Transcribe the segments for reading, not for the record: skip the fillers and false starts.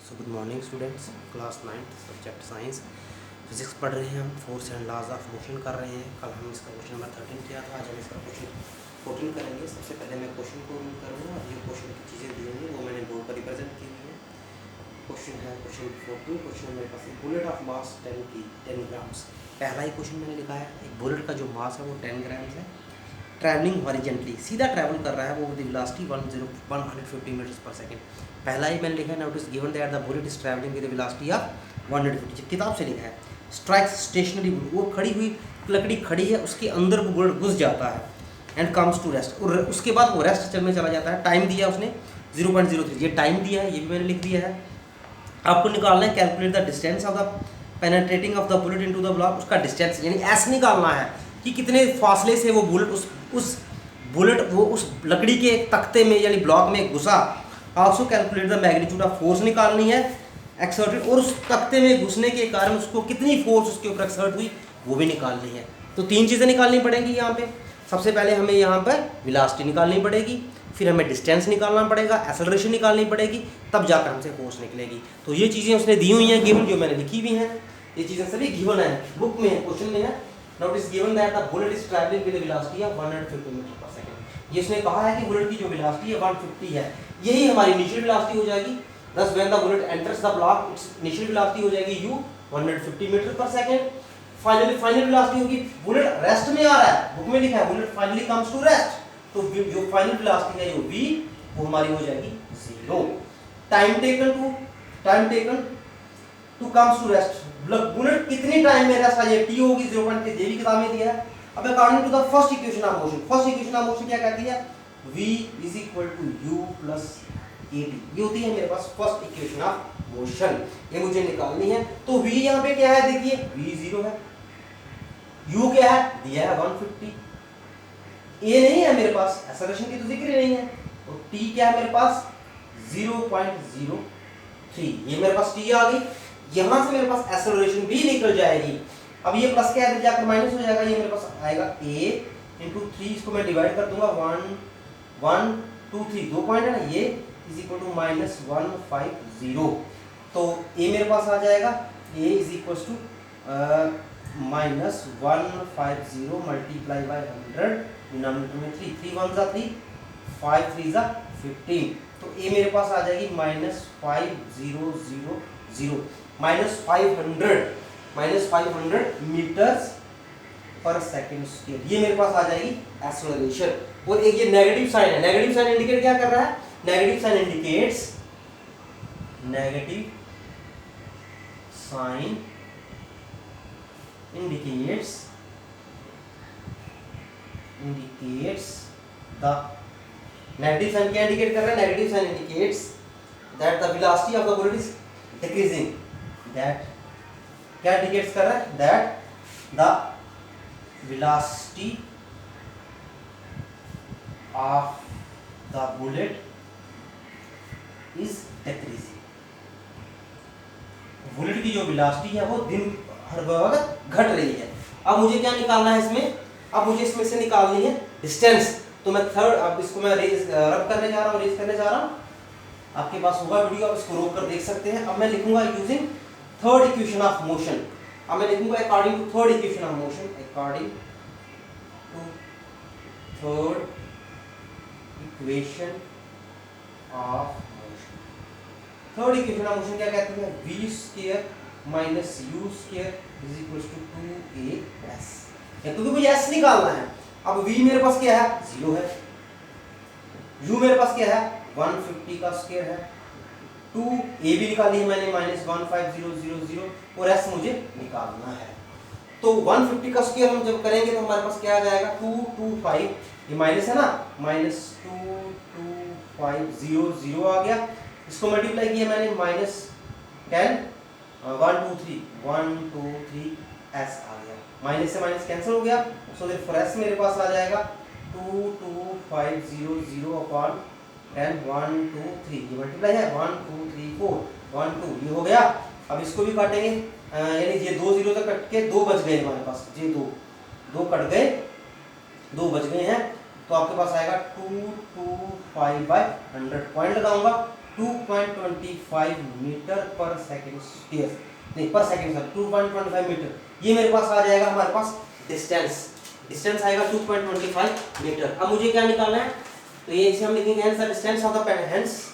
Good morning students, class 9th subject science physics पढ़ रहे हैं हम। Force and laws of motion कर रहे हैं। कल हम इसका क्वेश्चन नंबर 13 किया था, आज हम इसका क्वेश्चन 14 करेंगे। सबसे पहले मैं क्वेश्चन को रीड करूँगा और ये क्वेश्चन की चीज़ें दी हैं वो मैंने बोर्ड पर रिप्रेजेंट की हुई है। क्वेश्चन है क्वेश्चन 14। क्वेश्चन मेरे पास बुलेट ऑफ मास 10 ग्राम्स। पहला ही क्वेश्चन मैंने लिखा है, एक बुलेट का जो मास है वो 10 ग्राम्स है। ट्रैवलिंग हॉरिजेंटली, सीधा ट्रैवल कर रहा है वो विद वेलोसिटी 150 मीटर्स पर सेकंड। पहला ही मैंने लिखा है, notice given that the bullet is travelling with velocity of 150। किताब से लिखा है स्ट्राइक्स स्टेशनरी बुलेट, वो खड़ी हुई लकड़ी खड़ी है, उसके अंदर वो बुलेट घुस जाता है एंड कम्स टू रेस्ट, और उसके बाद वो रेस्ट चलने चला जाता है। टाइम दिया उसने 0.03, ये टाइम दिया है, ये भी मैंने लिख दिया है। आपको निकालना है calculate the distance of the penetrating of the bullet into the block, उसका डिस्टेंस यानी ऐसे निकालना है कि कितने फासले से वो बुलेट उस बुलेट वो उस लकड़ी के तख्ते में यानी ब्लॉक में घुसा। Also calculate the magnitude of force निकालनी है एक्सर्टेड, और उस तख्ते में घुसने के कारण उसको कितनी फोर्स उसके ऊपर एक्सर्ट हुई वो भी निकालनी है। तो तीन चीज़ें निकालनी पड़ेंगी यहाँ पे। सबसे पहले हमें यहाँ पर वेलोसिटी निकालनी पड़ेगी, फिर हमें डिस्टेंस निकालना पड़ेगा, एक्सेलरेशन निकालनी पड़ेगी, तब जाकर हमसे फोर्स निकलेगी। तो ये चीज़ें उसने दी हुई हैं गिवन, जो मैंने लिखी हुई हैं, ये चीज़ें सभी गिवन है, बुक में है, क्वेश्चन में है। Note is given that the bullet is travelling with velocity of 150 meter पर सेकंड। ये इसने कहा है कि बुलेट की जो वेलोसिटी है 150 है, यही हमारी इनिशियल वेलोसिटी हो जाएगी। Thus when the bullet enters the block, its initial velocity हो जाएगी u 150 मीटर पर सेकंड। फाइनल वेलोसिटी होगी, बुलेट रेस्ट में आ रहा है, बुक में लिखा है bullet finally comes to rest, तो जो फाइनल वेलोसिटी है जो v वो हमारी हो जाएगी 0। Time taken to comes to rest, bullet कितनी टाइम में रेस्ट आ जाए, t होगी 0.3, ये भी किताब में दिया है। अब according to the first equation of motion, first equation of motion क्या कहती है, v is equal to u plus AT, ये होती है मेरे पास फर्स्ट इक्वेशन ऑफ मोशन, ये मुझे निकालनी है। तो v यहाँ पे क्या है, देखिए v 0 है, u क्या है दिया है 150, a नहीं है मेरे पास, एक्सेलरेशन की तो जिक्र ही नहीं है, तो t क्या है मेरे पास 0.03, ये मेरे पास t आ गई। यहां से मेरे पास एक्सेलरेशन भी निकल जाएगी। अब ये प्लस क्या है जाकर माइनस हो जाएगा, ये मेरे पास आएगा a × 3, इसको मैं डिवाइड कर दूंगा 1 2 3, 2 पॉइंट है ना, ये इज इक्वल टू -150। तो a मेरे पास आ जाएगा, a is equal to -150 multiply by 100, denominator में 3 3 1 जा 3, 5 3 जा 15, तो a मेरे पास आ जाएगी -5000 मीटर्स पर सेकंड स्क्वायर, ये मेरे पास आ जाएगी एक्सेलरेशन। और एक ये नेगेटिव साइन है, नेगेटिव साइन इंडिकेट क्या कर रहा है, negative sign indicates the negative sign क्या इंडिकेट कर रहा है, negative sign indicates that the velocity of the bullet is decreasing, that क्या इंडिकेट्स कर रहा है, that the velocity of the bullet is decreasing, bullet की जो वेलोसिटी है वो दिन हर वक्त घट रही है। अब मुझे क्या निकालना है इसमें, अब मुझे इसमें से निकालनी है डिस्टेंस। तो मैं थर्ड, अब इसको मैं रब करने जा रहा हूँ, रेज करने जा रहा हूँ, आपके पास होगा वीडियो, आप इसको रोक कर देख सकते हैं। अब मैं लिखूंगा using third equation of motion, अब मैं लिखूंगा according to third equation of motion, according to third equation of motion. Third equation of motion क्या कहती है, v square minus u square is equal to 2as, क्योंकि मुझे s निकालना है। अब v मेरे पास क्या है 0 है, u मेरे पास क्या है 150 का स्क्वायर है, 2a भी निकाली है मैंने -15000, और s मुझे निकालना है। तो 150 का स्क्वायर हम जब करेंगे तो हमारे पास क्या आ जाएगा 225, ये माइनस है ना, -2250 आ गया, इसको मल्टीप्लाई किया मैंने -10 1 2 3 s आ गया, माइनस से माइनस कैंसिल हो गया, सो देयरफॉर s मेरे पास आ जाएगा 22500 अपॉन 10 1 2 3, ये मल्टीप्लाई है 1 2 3 4 1 2, ये हो गया। अब इसको भी काटेंगे, यानी ये 2 0 तक कट के 2 बच गए हमारे पास, ये 2 कट गए, 2 बच गए हैं, तो आपके पास आएगा 225/100, पॉइंट लगाऊंगा 2.25 मीटर पर सेकंड स्क्वायर, नहीं पर सेकंड सर 2.25 मीटर, ये मेरे पास आ जाएगा हमारे पास डिस्टेंस आएगा 2.25 मीटर। अब मुझे क्या निकालना है, तो ये इसे हम लिखेंगे hence the distance of the pen, hence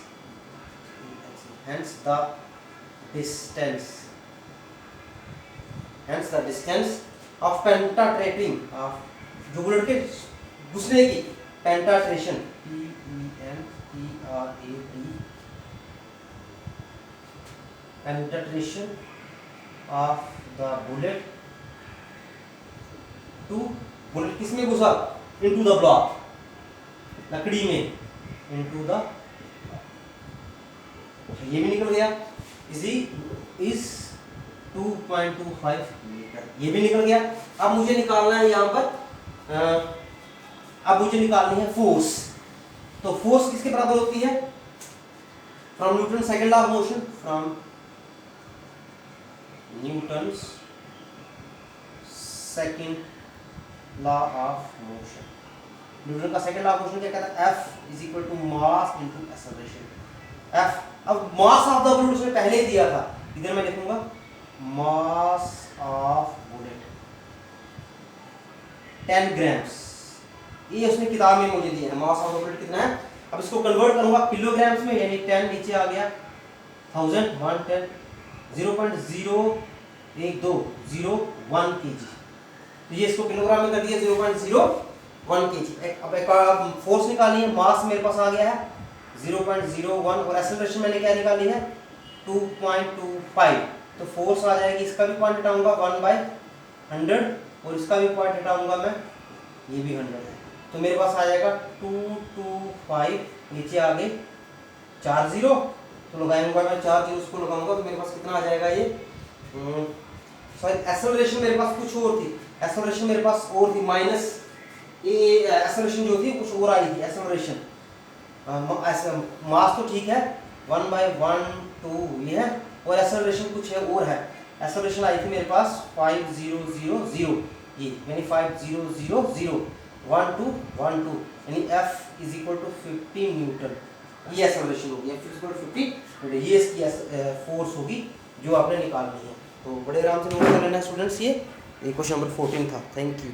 the distance of penetrating, of जो बुलेट के घुसने की, penetration penetration of the bullet to, bullet किसमें घुसा, into the block, लकड़ी में, into the, ये भी निकल गया, is 2.25 मीटर, ये भी निकल गया। अब मुझे निकालना है यहाँ पर अब मुझे निकालनी है फोर्स। तो फोर्स किसके बराबर होती है, from Newton second law of motion, from Newton's second law of motion. Newton का सेकंड लॉ ऑफ मोशन क्या कहता है, F is equal to mass into acceleration. F, अब मास ऑफ द बुलेट उसने पहले ही दिया था, इधर मैं लिखूंगा मास ऑफ बुलेट 10 ग्राम्स, ये उसने किताब में मुझे दिया है। मास ऑफ द बुलेट कितना है, अब इसको कन्वर्ट करूंगा किलोग्राम्स में, यानी 10 नीचे आ गया, 1000 110 0.0121 kg, तो ये इसको किलोग्राम में कर दिया 0.01 kg। अब एक फोर्स निकालनी है, मास मेरे पास आ गया है 0.01 और एक्सेलरेशन मैंने क्या निकाली है 2.25, तो फोर्स आ जाएगी, इसका भी पॉइंट हटाऊंगा 1/100 और इसका भी पॉइंट हटाऊंगा मैं, ये भी 100 है, तो मेरे पास आ जाएगा 225, नीचे आगे 4 0, तो लगाऊंगा मैं 4 0 उसको लगाऊंगा, तो मेरे पास कितना आ जाएगा ये, सॉरी एक्सेलरेशन मेरे पास कुछ और थी, एक्सेलरेशन मेरे पास और थी माइनस, ये एक्सेलरेशन जो थी कुछ और आई थी एक्सेलरेशन, मास तो ठीक है 1/1 ये है, और एक्सेलरेशन कुछ है और है, एक्सेलरेशन आई थी मेरे पास 5000, ये यानी 5000 12 यानी F is equal to 50 newton, ये एक्सेलरेशन होगी, F is equal to 50 newton, ये इसकी फोर्स होगी जो आपने निकालनी है। तो बड़े आराम से नोट कर लेना स्टूडेंट्स, ये क्वेश्चन नंबर 14 था। Thank you.